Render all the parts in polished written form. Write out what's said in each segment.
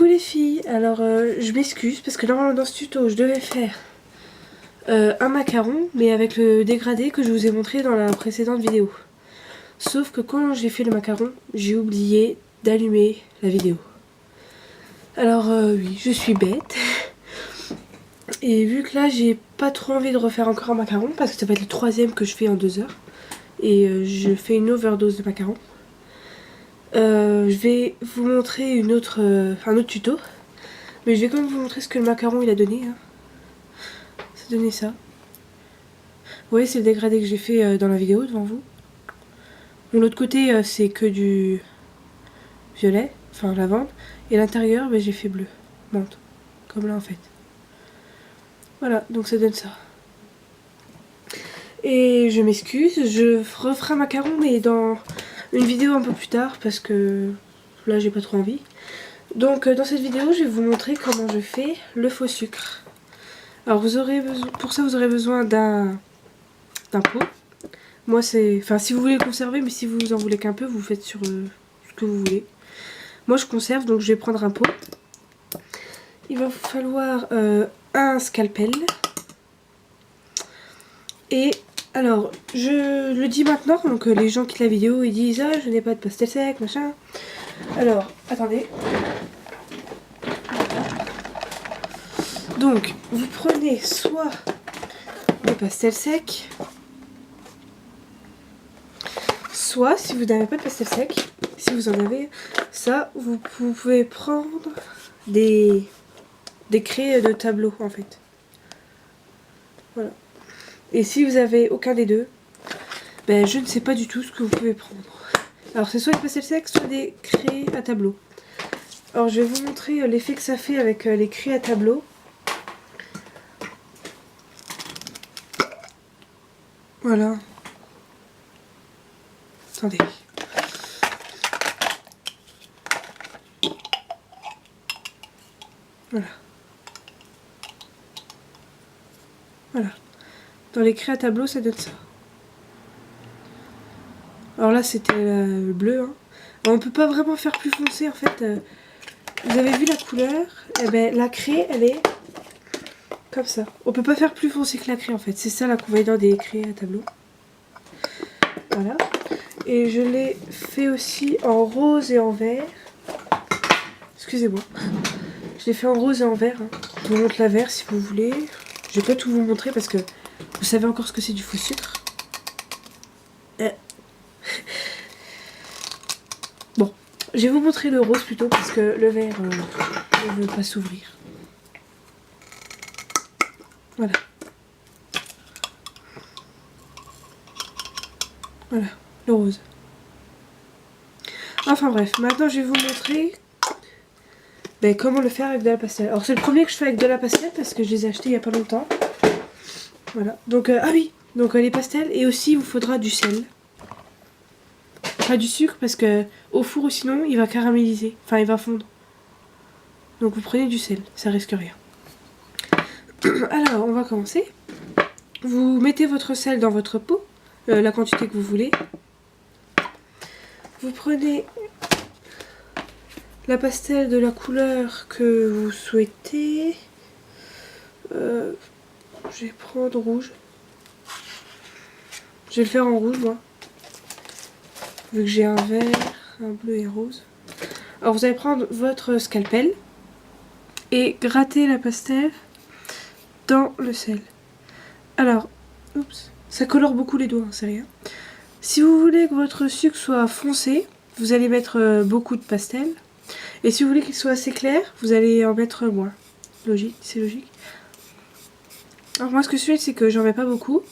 Coucou les filles, alors je m'excuse parce que normalement dans ce tuto je devais faire un macaron mais avec le dégradé que je vous ai montré dans la précédente vidéo. Sauf que quand j'ai fait le macaron, j'ai oublié d'allumer la vidéo. Alors oui, je suis bête. Et vu que là j'ai pas trop envie de refaire encore un macaron parce que ça va être le troisième que je fais en 2 heures. Et je fais une overdose de macaron. Je vais vous montrer un autre tuto. Mais je vais quand même vous montrer ce que le macaron il a donné. Hein. Ça donnait ça. Vous voyez, c'est le dégradé que j'ai fait dans la vidéo devant vous. Bon, l'autre côté, c'est que du violet, enfin lavande. Et l'intérieur, j'ai fait bleu, menthe. Comme là en fait. Voilà, donc ça donne ça. Et je m'excuse, je referai un macaron mais dans une vidéo un peu plus tard parce que là j'ai pas trop envie. Donc dans cette vidéo, je vais vous montrer comment je fais le faux sucre. Alors pour ça vous aurez besoin d'un pot. Moi c'est, enfin si vous voulez le conserver, mais si vous en voulez qu'un peu, vous faites sur ce que vous voulez. Moi je conserve, donc je vais prendre un pot. Il va vous falloir un scalpel. Et alors je le dis maintenant, donc les gens quittent la vidéo, ils disent ah je n'ai pas de pastel sec, machin. Alors attendez. Donc vous prenez soit le pastel sec, soit si vous n'avez pas de pastel sec, si vous en avez, ça vous pouvez prendre des craies de tableau en fait. Voilà. Et si vous avez aucun des deux, je ne sais pas du tout ce que vous pouvez prendre. Alors c'est soit des pastel sec, soit des craies à tableau. Alors je vais vous montrer l'effet que ça fait avec les craies à tableau. Voilà. Attendez. Voilà. Voilà. Dans les craies à tableau, ça donne ça. Alors là, c'était le bleu. Hein. Alors, on peut pas vraiment faire plus foncé, en fait. Vous avez vu la couleur? La craie, elle est comme ça. On peut pas faire plus foncé que la craie, en fait. C'est ça l'inconvénient des craies à tableau. Voilà. Et je l'ai fait aussi en rose et en vert. Excusez-moi. Je l'ai fait en rose et en vert. Hein. Je vous montre la vert si vous voulez. Je vais pas tout vous montrer parce que vous savez encore ce que c'est du faux sucre. Bon, je vais vous montrer le rose plutôt parce que le vert ne veut pas s'ouvrir. Voilà. Voilà, le rose. Enfin bref, maintenant je vais vous montrer comment le faire avec de la pastel. Alors c'est le premier que je fais avec de la pastel parce que je les ai achetés il n'y a pas longtemps. Voilà, donc ah oui, donc les pastels et aussi il vous faudra du sel. Pas du sucre parce que au four sinon il va caraméliser, enfin il va fondre. Donc vous prenez du sel, ça risque rien. Alors on va commencer. Vous mettez votre sel dans votre pot, la quantité que vous voulez. Vous prenez la pastel de la couleur que vous souhaitez. Je vais prendre rouge. Je vais le faire en rouge moi. Vu que j'ai un vert, un bleu et rose. Alors vous allez prendre votre scalpel et gratter la pastel dans le sel. Alors, oups, ça colore beaucoup les doigts, hein, c'est rien. Si vous voulez que votre sucre soit foncé, vous allez mettre beaucoup de pastel. Et si vous voulez qu'il soit assez clair, vous allez en mettre moins. Logique, c'est logique. Alors moi ce que je fais, c'est que j'en mets pas beaucoup.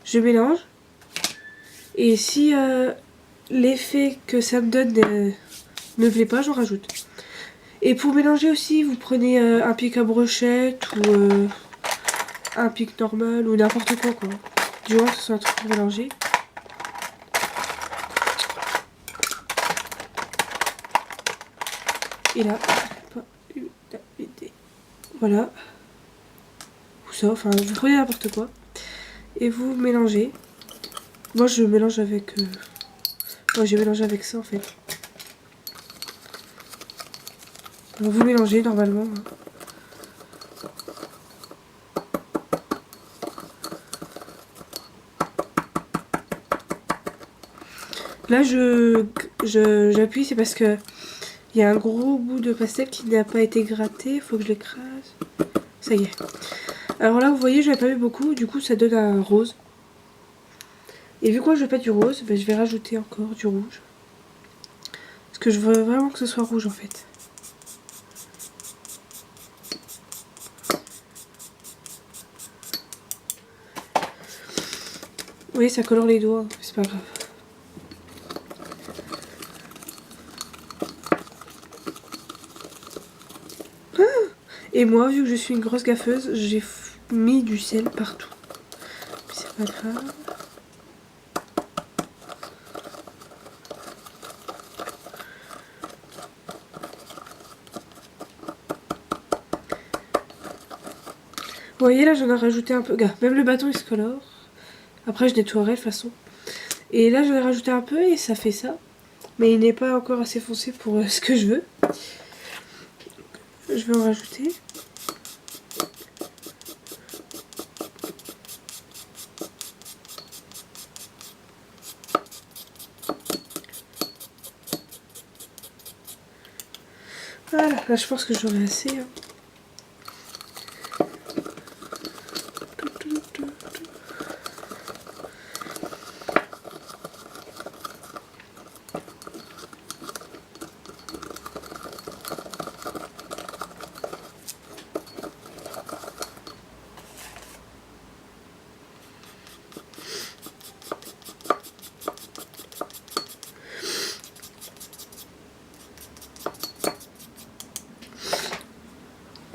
Je mélange. Et si l'effet que ça me donne ne me plaît pas, j'en rajoute. Et pour mélanger aussi, vous prenez un pic à brochette ou un pic normal ou n'importe quoi. Du moins que ce soit un truc pour mélanger. Et là, voilà. Ou ça, enfin, vous prenez n'importe quoi. Et vous mélangez. Moi, je mélange avec... Moi, j'ai mélangé avec ça, en fait. Alors, vous mélangez normalement. Là, j'appuie, c'est parce que il y a un gros bout de pastel qui n'a pas été gratté. Faut que je l'écrase. Ça y est. Alors là, vous voyez, je n'ai pas mis beaucoup. Du coup, ça donne un rose. Et vu que je veux pas du rose, ben, je vais rajouter encore du rouge. Parce que je veux vraiment que ce soit rouge en fait. Oui, ça colore les doigts, c'est pas grave. Ah, et moi, vu que je suis une grosse gaffeuse, j'ai mis du sel partout. C'est pas grave. Vous voyez là, j'en ai rajouté un peu. Regarde, même le bâton il se colore. Après, je nettoierai de toute façon. Et là, j'en ai rajouté un peu et ça fait ça. Mais il n'est pas encore assez foncé pour ce que je veux. Je vais en rajouter. Voilà, là je pense que j'en ai assez. Hein.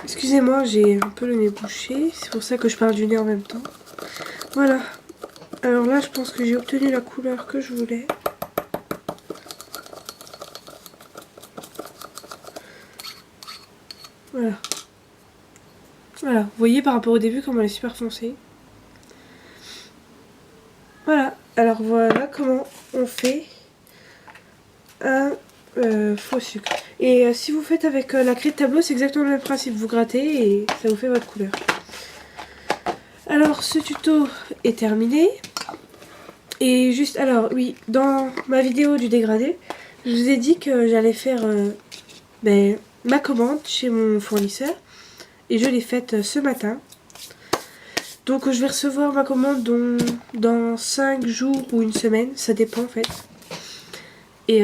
Excusez-moi, j'ai un peu le nez bouché, c'est pour ça que je parle du nez en même temps. Voilà. Alors là, je pense que j'ai obtenu la couleur que je voulais. Voilà. Voilà. Vous voyez par rapport au début comme elle est super foncée. Voilà. Alors voilà comment on fait un faux sucre. Et si vous faites avec la craie de tableau, c'est exactement le même principe. Vous grattez et ça vous fait votre couleur. Alors ce tuto est terminé. Et juste, alors oui, dans ma vidéo du dégradé, je vous ai dit que j'allais faire ma commande chez mon fournisseur. Et je l'ai faite ce matin. Donc je vais recevoir ma commande dans 5 jours ou une semaine, ça dépend en fait. Et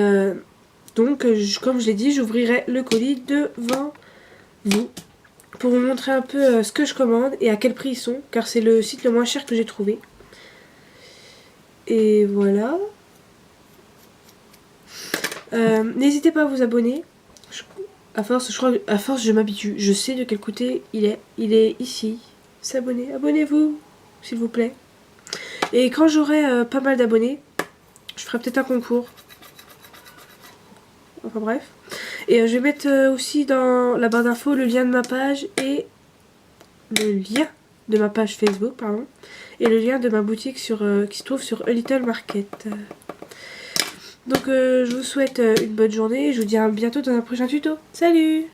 donc, comme je l'ai dit, j'ouvrirai le colis devant vous pour vous montrer un peu ce que je commande et à quel prix ils sont, car c'est le site le moins cher que j'ai trouvé. Et voilà. N'hésitez pas à vous abonner. À force, je m'habitue. Je sais de quel côté il est. Il est ici. S'abonner. Abonnez-vous, s'il vous plaît. Et quand j'aurai pas mal d'abonnés, je ferai peut-être un concours. Enfin bref. Et je vais mettre aussi dans la barre d'infos le lien de ma page et le lien de ma page Facebook, pardon, et le lien de ma boutique qui se trouve sur A Little Market. Donc je vous souhaite une bonne journée et je vous dis à bientôt dans un prochain tuto. Salut!